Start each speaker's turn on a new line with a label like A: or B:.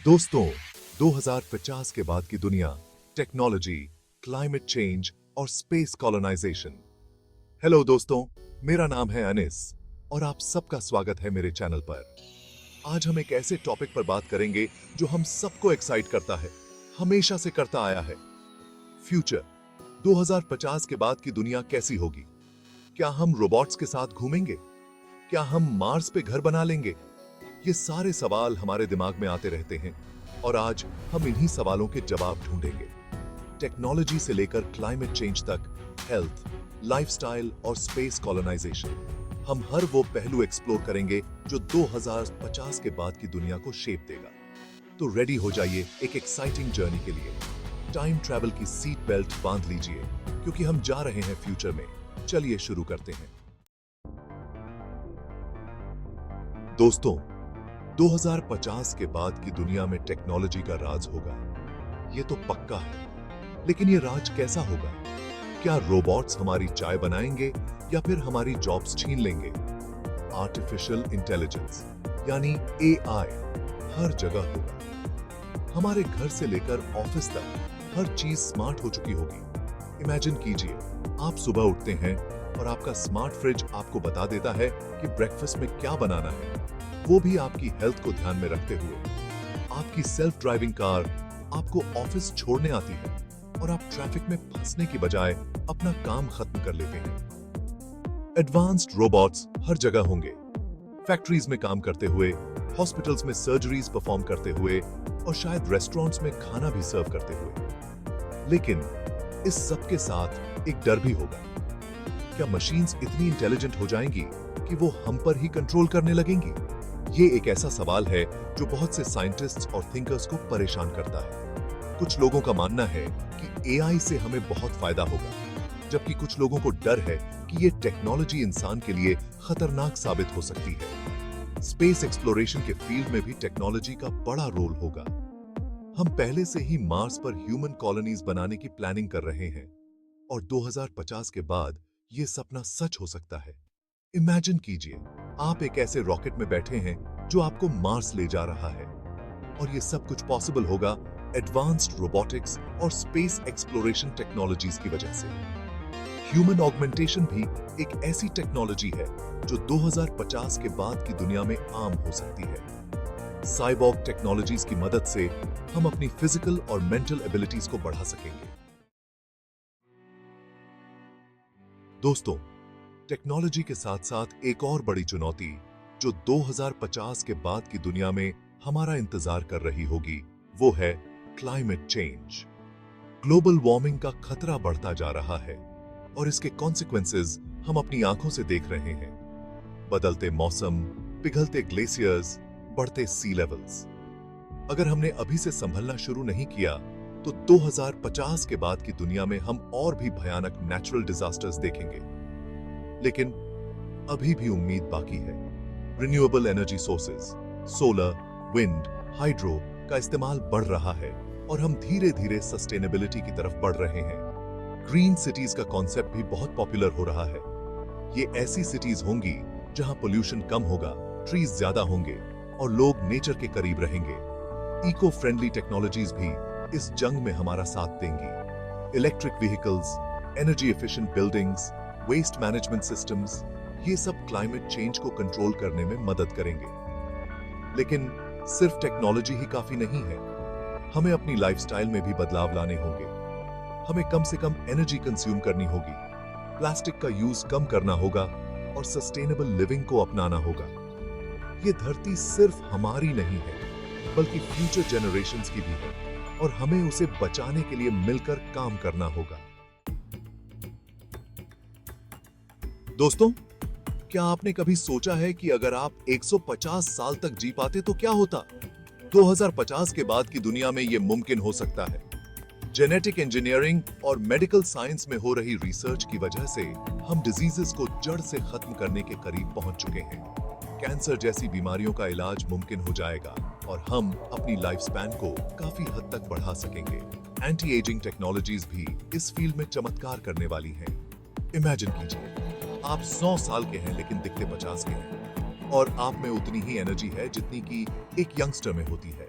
A: दोस्तों, 2050 के बाद की दुनिया, टेक्नोलॉजी, क्लाइमेट चेंज और स्पेस कॉलोनाइजेशन। हेलो दोस्तों, मेरा नाम है अनिस और आप सबका स्वागत है मेरे चैनल पर। आज हम एक ऐसे टॉपिक पर बात करेंगे जो हम सबको एक्साइट करता है, हमेशा से करता आया है। फ्यूचर 2050 के बाद की दुनिया कैसी होगी? क्या हम रोबोट्स के साथ घूमेंगे? क्या हम मार्स पे घर बना लेंगे? ये सारे सवाल हमारे दिमाग में आते रहते हैं और आज हम इन्हीं सवालों के जवाब ढूंढेंगे। टेक्नोलॉजी से लेकर क्लाइमेट चेंज तक, हेल्थ, लाइफस्टाइल और स्पेस कॉलोनाइजेशन, हम हर वो पहलू एक्सप्लोर करेंगे जो 2050 के बाद की दुनिया को शेप देगा। तो रेडी हो जाइए एक एक्साइटिंग जर्नी के लिए। टाइम ट्रैवल की सीट बेल्ट बांध लीजिए क्योंकि हम जा रहे हैं फ्यूचर में। चलिए शुरू करते हैं। दोस्तों, 2050 के बाद की दुनिया में टेक्नोलॉजी का राज होगा, ये तो पक्का है। लेकिन ये राज कैसा होगा? क्या रोबोट्स हमारी चाय बनाएंगे या फिर हमारी जॉब्स छीन लेंगे? आर्टिफिशियल इंटेलिजेंस यानी एआई हर जगह होगा। हमारे घर से लेकर ऑफिस तक हर चीज स्मार्ट हो चुकी होगी। इमेजिन कीजिए, आप सुबह उठते हैं और आपका स्मार्ट फ्रिज आपको बता देता है कि ब्रेकफास्ट में क्या बनाना है, वो भी आपकी हेल्थ को ध्यान में रखते हुए। आपकी सेल्फ ड्राइविंग कार आपको ऑफिस छोड़ने आती है और आप ट्रैफिक में फंसने की बजाय अपना काम खत्म कर लेते हैं। एडवांस्ड रोबोट्स हर जगह होंगे, फैक्ट्रीज में काम करते हुए, हॉस्पिटल्स में सर्जरीज परफॉर्म करते हुए और शायद रेस्टोरेंट्स में खाना भी सर्व करते हुए। लेकिन इस सब के साथ एक डर भी होगा। क्या मशीन्स इतनी इंटेलिजेंट हो जाएंगी कि वो हम पर ही कंट्रोल करने लगेंगी? ये एक ऐसा सवाल है जो बहुत से साइंटिस्ट्स और थिंकर्स को परेशान करता है। कुछ लोगों का मानना है कि एआई से हमें बहुत फायदा होगा, जबकि कुछ लोगों को डर है कि ये टेक्नोलॉजी इंसान के लिए खतरनाक साबित हो सकती है। स्पेस एक्सप्लोरेशन के फील्ड में भी टेक्नोलॉजी का बड़ा रोल होगा। हम पहले से ही मार्स पर ह्यूमन कॉलोनीज बनाने की प्लानिंग कर रहे हैं और 2050 के बाद ये सपना सच हो सकता है। इमेजिन कीजिए, आप एक ऐसे रॉकेट में बैठे हैं जो आपको मार्स ले जा रहा है और ये सब कुछ पॉसिबल होगा एडवांस्ड रोबोटिक्स और स्पेस एक्सप्लोरेशन टेक्नोलॉजीज की वजह से। ह्यूमन ऑगमेंटेशन भी एक ऐसी टेक्नोलॉजी है जो 2050 के बाद की दुनिया में आम हो सकती है। साइबॉर्ग टेक्नोलॉजीज की मदद से हम अपनी फिजिकल और मेंटल एबिलिटीज को बढ़ा सकेंगे। दोस्तों, टेक्नोलॉजी के साथ साथ एक और बड़ी चुनौती जो 2050 के बाद की दुनिया में हमारा इंतजार कर रही होगी, वो है क्लाइमेट चेंज। ग्लोबल वार्मिंग का खतरा बढ़ता जा रहा है और इसके कॉन्सिक्वेंसेस हम अपनी आंखों से देख रहे हैं। बदलते मौसम, पिघलते ग्लेशियर्स, बढ़ते सी लेवल्स। अगर हमने अभी से संभलना शुरू नहीं किया तो 2050 के बाद की दुनिया में हम और भी भयानक नेचुरल डिजास्टर्स देखेंगे। लेकिन अभी भी उम्मीद बाकी है। Renewable energy sources, solar, wind, hydro का इस्तेमाल बढ़ रहा है और हम धीरे धीरे सस्टेनेबिलिटी की तरफ बढ़ रहे हैं। ग्रीन सिटीज का कॉन्सेप्ट भी बहुत पॉपुलर हो रहा है। ये ऐसी सिटीज होंगी जहां पोल्यूशन कम होगा, ट्रीज ज्यादा होंगे और लोग नेचर के करीब रहेंगे। इको फ्रेंडली टेक्नोलॉजीज भी इस जंग में हमारा साथ देंगी। Electric vehicles, energy efficient buildings, waste management systems, ये सब क्लाइमेट चेंज को कंट्रोल करने में मदद करेंगे। लेकिन सिर्फ टेक्नोलॉजी ही काफी नहीं है। हमें अपनी लाइफस्टाइल में भी बदलाव लाने होंगे। हमें कम से कम एनर्जी कंज्यूम करनी होगी, प्लास्टिक का यूज कम करना होगा और सस्टेनेबल लिविंग को अपनाना होगा। ये धरती सिर्फ हमारी नहीं है, बल्कि फ्यूचर जनरेशंस की भी है और हमें उसे बचाने के लिए मिलकर काम करना होगा। दोस्तों, क्या आपने कभी सोचा है कि अगर आप 150 साल तक जी पाते तो क्या होता? 2050 के बाद की दुनिया में यह मुमकिन हो सकता है। जेनेटिक इंजीनियरिंग और मेडिकल साइंस में हो रही रिसर्च की वजह से हम डिजीजेस को जड़ से खत्म करने के करीब पहुंच चुके हैं। कैंसर जैसी बीमारियों का इलाज मुमकिन हो जाएगा और हम अपनी लाइफ स्पैन को काफी हद तक बढ़ा सकेंगे। एंटी एजिंग टेक्नोलॉजीज भी इस फील्ड में चमत्कार करने वाली हैं। इमेजिन कीजिए, आप 100 साल के हैं लेकिन दिखते 50 के हैं और आप में उतनी ही एनर्जी है जितनी कि एक यंगस्टर में होती है।